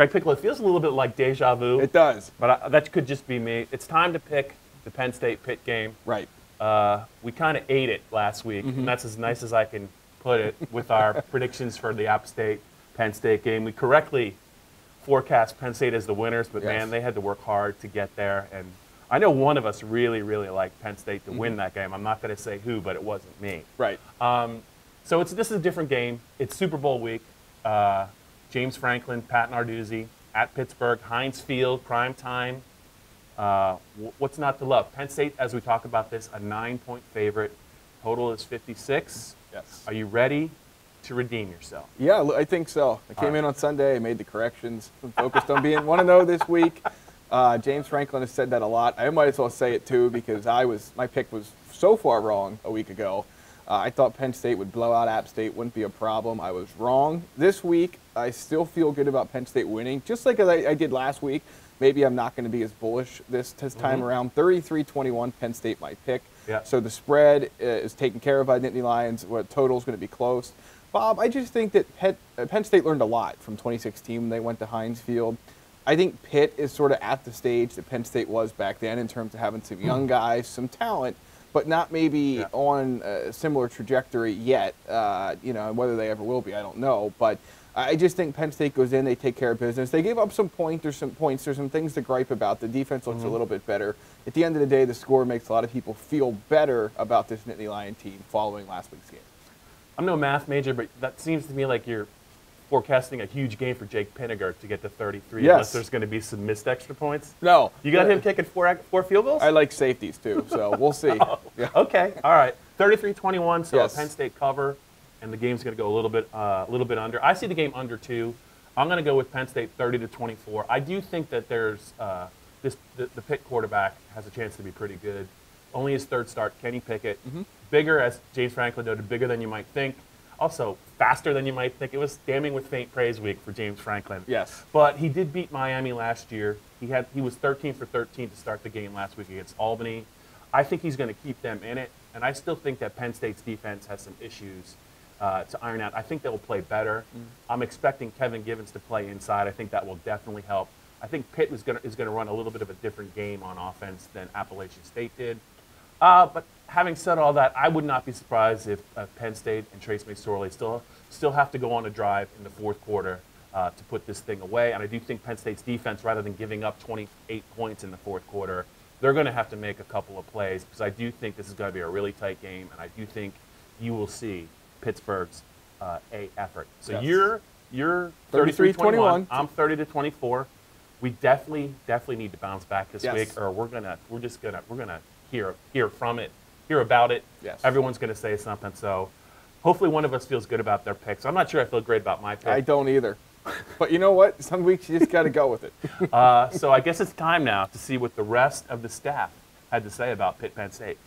Greg Pickel, it feels a little bit like deja vu. It does. But that could just be me. It's time to pick the Penn State-Pitt game. Right. We kind of ate it last week, and that's as nice as I can put it with our predictions for the App State-Penn State game. We correctly forecast Penn State as the winners, but man, they had to work hard to get there. And I know one of us really, really liked Penn State to win that game. I'm not going to say who, but it wasn't me. Right. So this is a different game. It's Super Bowl week. James Franklin, Pat Narduzzi at Pittsburgh, Heinz Field, prime time. What's not to love? Penn State, as we talk about this, a 9-point favorite. Total is 56. Yes. Are you ready to redeem yourself? Yeah, I think so. I came in on Sunday, I made the corrections, I'm focused on being 1-0 this week. James Franklin has said that a lot. I might as well say it too because my pick was so far wrong a week ago. I thought Penn State would blow out App State, wouldn't be a problem. I was wrong. This week, I still feel good about Penn State winning, just like I did last week. Maybe I'm not going to be as bullish this time around. 33-21, Penn State my pick. Yeah. So the spread is taken care of by Nittany Lions. Total is going to be close. Bob, I just think that Penn State learned a lot from 2016 when they went to Heinz Field. I think Pitt is sort of at the stage that Penn State was back then in terms of having some young guys, some talent, but not maybe on a similar trajectory yet. Whether they ever will be, I don't know. But I just think Penn State goes in, they take care of business. They gave up some points. There's some things to gripe about. The defense looks a little bit better. At the end of the day, the score makes a lot of people feel better about this Nittany Lion team following last week's game. I'm no math major, but that seems to me like you're forecasting a huge game for Jake Pinniger to get to 33, unless there's going to be some missed extra points. No. You got him kicking four field goals? I like safeties, too, so we'll see. Okay, all right. 33-21, so a Penn State cover, and the game's going to go a little bit under. I see the game under 2. I'm going to go with Penn State 30-24. I do think that there's the Pitt quarterback has a chance to be pretty good. Only his third start, Kenny Pickett. Bigger, as James Franklin noted, bigger than you might think. Also, faster than you might think. It was damning with faint praise week for James Franklin. Yes. But he did beat Miami last year. He was 13 for 13 to start the game last week against Albany. I think he's going to keep them in it, and I still think that Penn State's defense has some issues to iron out. I think they will play better. I'm expecting Kevin Givens to play inside. I think that will definitely help. I think Pitt is going to run a little bit of a different game on offense than Appalachian State did. But having said all that, I would not be surprised if Penn State and Trace McSorley still have to go on a drive in the fourth quarter to put this thing away. And I do think Penn State's defense, rather than giving up 28 points in the fourth quarter, they're going to have to make a couple of plays because I do think this is going to be a really tight game, and I do think you will see Pittsburgh's A effort. So you're 33-21. I'm 30-24. We definitely need to bounce back this week, or we're gonna hear about it. Yes. Everyone's going to say something. So hopefully one of us feels good about their picks. I'm not sure I feel great about my pick. I don't either. But you know what? Some weeks you just got to go with it. So I guess it's time now to see what the rest of the staff had to say about Pitt Penn State.